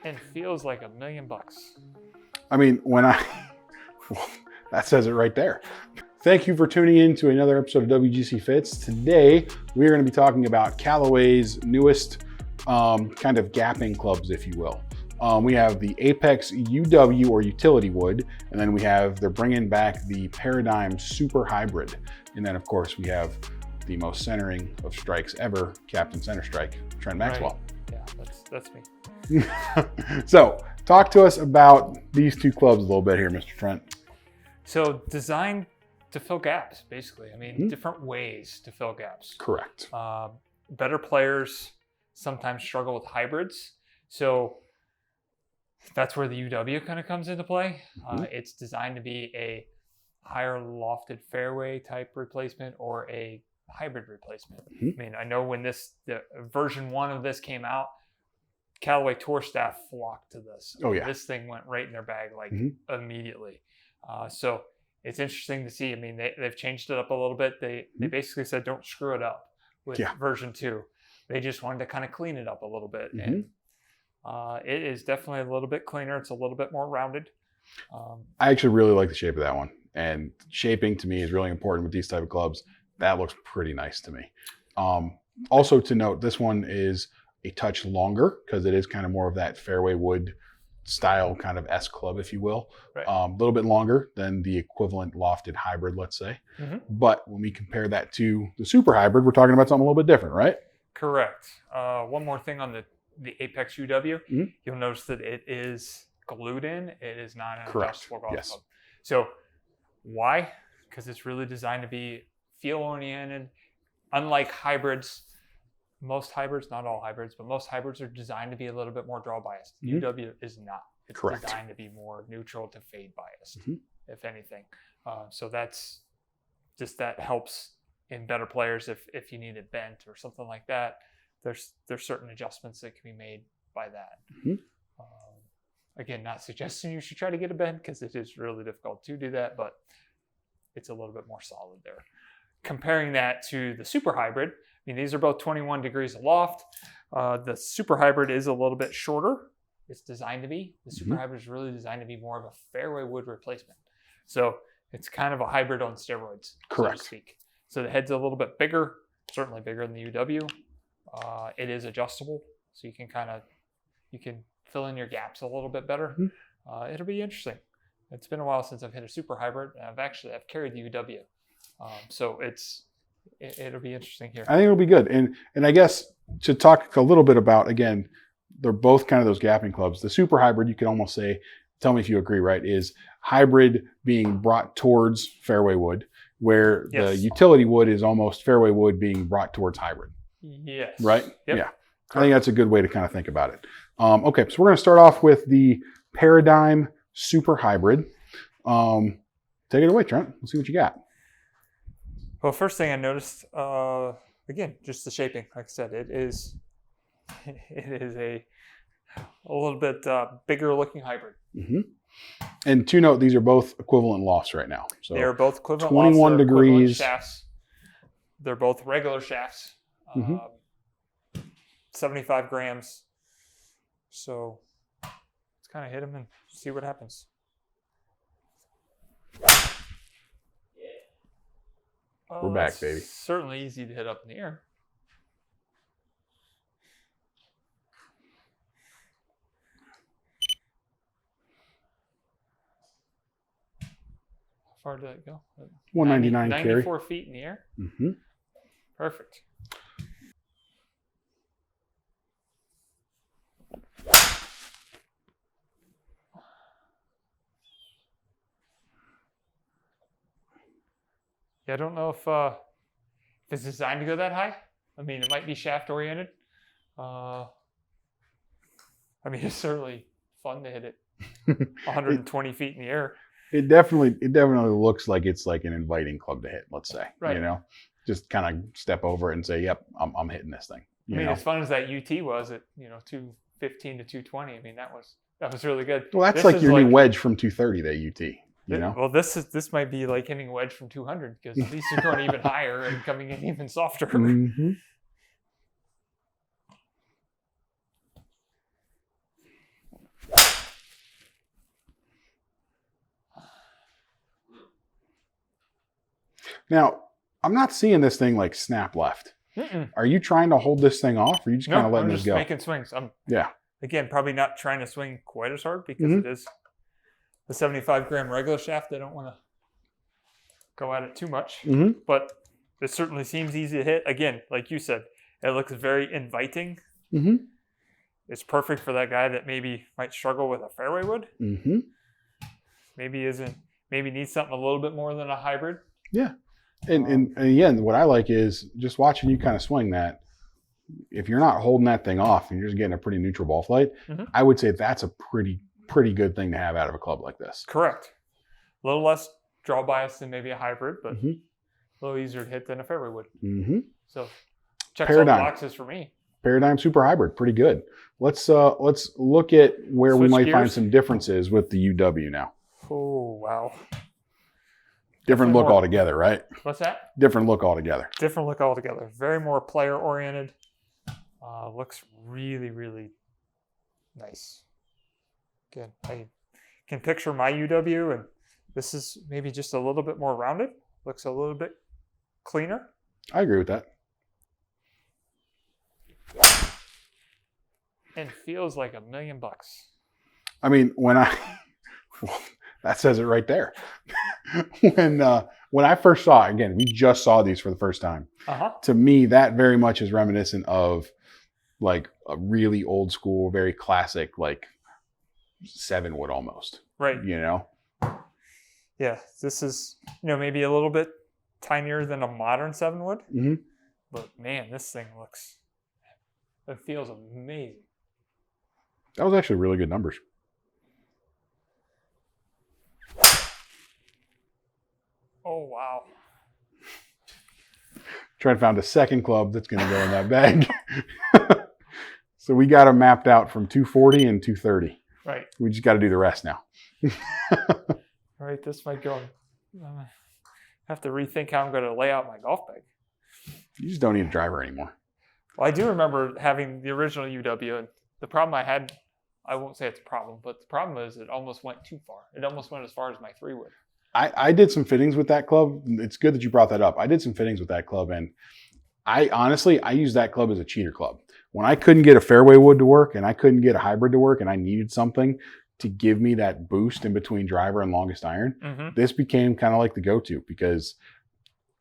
And feels like $1 million. I mean, that says it right there. Thank you for tuning in to another episode of WGC Fits. Today, we're going to be talking about Callaway's newest kind of gapping clubs, if you will. We have the Apex UW or utility wood, and then they're bringing back the Paradigm Super Hybrid. And then of course we have the most centering of strikes ever, Captain Center Strike, Trent Maxwell. Right. Yeah, that's me. So talk to us about these two clubs a little bit here, Mr. Trent. So designed to fill gaps, basically. I mean, different ways to fill gaps. Correct. Better players sometimes struggle with hybrids. So that's where the UW kind of comes into play. It's designed to be a higher lofted fairway type replacement or a hybrid replacement. I mean, I know when the version 1 of this came out, Callaway tour staff flocked to this. Oh yeah. This thing went right in their bag like immediately. So it's interesting to see. I mean, they've changed it up a little bit. They basically said don't screw it up with version 2. They just wanted to kind of clean it up a little bit. And it is definitely a little bit cleaner. It's a little bit more rounded. I actually really like the shape of that one. And shaping to me is really important with these type of clubs. That looks pretty nice to me. Also to note, this one is a touch longer because it is kind of more of that fairway wood style kind of S club, if you will. Right. A little bit longer than the equivalent lofted hybrid, let's say. But when we compare that to the super hybrid, we're talking about something a little bit different, right? Correct. One more thing on the Apex UW, you'll notice that it is glued in. It is not an adjustable golf club. So why? Because it's really designed to be feel oriented. Unlike hybrids, most hybrids, not all hybrids, but most hybrids are designed to be a little bit more draw biased. UW is not. It's designed to be more neutral to fade biased, if anything. So that helps in better players if you need it bent or something like that. There's certain adjustments that can be made by that. Again, not suggesting you should try to get a bend because it is really difficult to do that, but it's a little bit more solid there. Comparing that to the super hybrid, I mean, these are both 21 degrees aloft. The super hybrid is a little bit shorter. It's designed to be. The super hybrid is really designed to be more of a fairway wood replacement. So it's kind of a hybrid on steroids, so to speak. So the head's a little bit bigger, certainly bigger than the UW. It is adjustable, so you can fill in your gaps a little bit better. It'll be interesting. It's been a while since I've hit a super hybrid, and I've carried the UW. So it'll be interesting here. I think it'll be good. And I guess to talk a little bit about, again, they're both kind of those gapping clubs. The super hybrid, you could almost say, tell me if you agree, right, is hybrid being brought towards fairway wood, where the utility wood is almost fairway wood being brought towards hybrid. Yes. Right? Yep. Yeah. I think that's a good way to kind of think about it. Okay, so we're going to start off with the Paradigm Super Hybrid. Take it away, Trent. Let's see what you got. Well, first thing I noticed, again, just the shaping. Like I said, it is a little bit bigger looking hybrid. And to note, these are both equivalent lofts right now. So they are both equivalent 21 lofts, degrees. equivalent shafts. They're both regular shafts. 75 grams. So let's kind of hit them and see what happens. We're back, baby. Certainly easy to hit up in the air. How far did that go? 199 carry. 94 feet in the air? Perfect. Yeah, I don't know if it's designed to go that high. I mean, it might be shaft oriented. I mean, it's certainly fun to hit it 120 feet in the air. It definitely looks like it's like an inviting club to hit, let's say. Right. You know, just kind of step over it and say, yep, I'm hitting this thing. I mean, as fun as that UT was at, 215 to 220, I mean, that was really good. Well, that's like your new wedge from 230, that UT. You know? Well, this might be like hitting a wedge from 200 because these are going even higher and coming in even softer. Now, I'm not seeing this thing like snap left. Are you trying to hold this thing off, or are you just kind of letting this go? I'm just making swings. Again, probably not trying to swing quite as hard because it is the 75-gram regular shaft. I don't want to go at it too much, but it certainly seems easy to hit. Again, like you said, it looks very inviting. It's perfect for that guy that maybe might struggle with a fairway wood. Maybe needs something a little bit more than a hybrid. Yeah. And again, what I like is just watching you kind of swing that. If you're not holding that thing off and you're just getting a pretty neutral ball flight, I would say that's a pretty good thing to have out of a club like this. Correct. A little less draw bias than maybe a hybrid, but a little easier to hit than a fairway wood. So checks all the boxes for me. Paradigm Super Hybrid, pretty good. Let's look at where we might find some differences with the UW now. Oh, wow. Different look altogether, right? What's that? Different look altogether. Different look altogether. Very more player oriented. Looks really, really nice. Again, I can picture my UW, and this is maybe just a little bit more rounded. Looks a little bit cleaner. I agree with that. And feels like $1 million. I mean, that says it right there. When I first saw it, again, we just saw these for the first time. To me, that very much is reminiscent of like a really old school, very classic, like 7-wood almost. Right. You know? Yeah. This is, maybe a little bit tinier than a modern 7-wood. But man, this thing it feels amazing. That was actually really good numbers. Oh, wow. Trent found a second club that's going to go in that bag. So we got them mapped out from 240 and 230. Right. We just got to do the rest now. All right, this might go. I have to rethink how I'm going to lay out my golf bag. You just don't need a driver anymore. Well, I do remember having the original UW, and the problem I had, I won't say it's a problem, but the problem is it almost went too far. It almost went as far as my 3-wood. I did some fittings with that club. It's good that you brought that up. I did some fittings with that club, and I use that club as a cheater club. When I couldn't get a fairway wood to work and I couldn't get a hybrid to work and I needed something to give me that boost in between driver and longest iron, this became kind of like the go-to because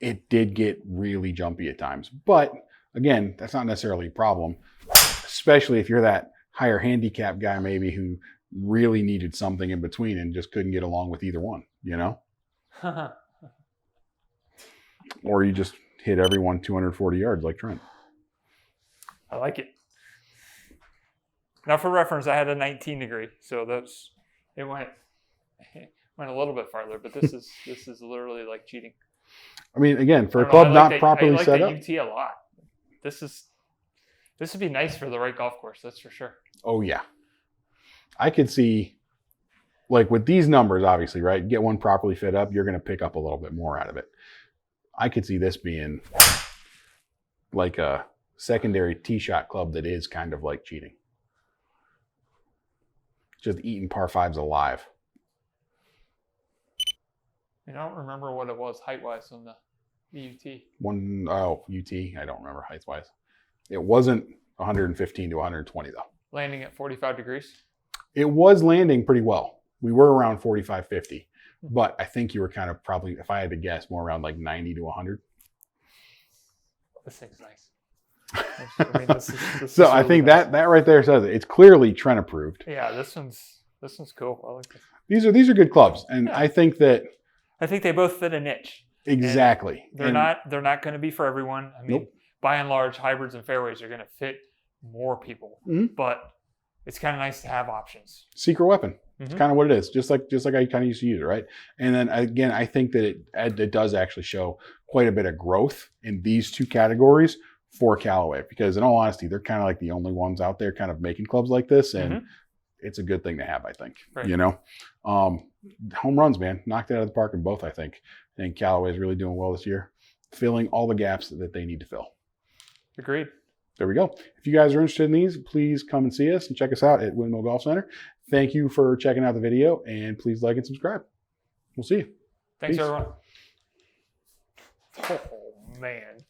it did get really jumpy at times. But again, that's not necessarily a problem, especially if you're that higher handicap guy maybe who really needed something in between and just couldn't get along with either one, Or you just hit everyone 240 yards like Trent. I like it. Now, for reference, I had a 19 degree, so it went a little bit farther. But this is literally like cheating. I mean, again, for a club not properly set up, I like the UT a lot. This would be nice for the right golf course. That's for sure. Oh yeah, I could see, like with these numbers, obviously, right? Get one properly fit up, you're going to pick up a little bit more out of it. I could see this being like a secondary tee shot club that is kind of like cheating. Just eating par 5s alive. I don't remember what it was height-wise on the UT. UT, I don't remember height-wise. It wasn't 115 to 120 though. Landing at 45 degrees? It was landing pretty well. We were around 45, 50. But I think you were kind of probably, if I had to guess, more around like 90 to 100. This thing's nice. I mean, this so really I think nice. that right there says it. It's clearly Trent approved. Yeah, this one's cool. I like this. These are good clubs, and yeah. I think they both fit a niche. Exactly. And they're not going to be for everyone. I mean, by and large, hybrids and fairways are going to fit more people, but it's kind of nice to have options. Secret weapon. It's kind of what it is. Just like I kind of used to use it, right? And then again, I think that it does actually show quite a bit of growth in these two categories for Callaway, because in all honesty, they're kind of like the only ones out there kind of making clubs like this, and it's a good thing to have, I think. Right. Home runs, man, knocked it out of the park in both. I think Callaway is really doing well this year, filling all the gaps that they need to fill. Agreed. There we go. If you guys are interested in these, please come and see us and check us out at Windmill Golf Center. Thank you for checking out the video, and please like and subscribe. We'll see you. Thanks, Peace. everyone. Oh man.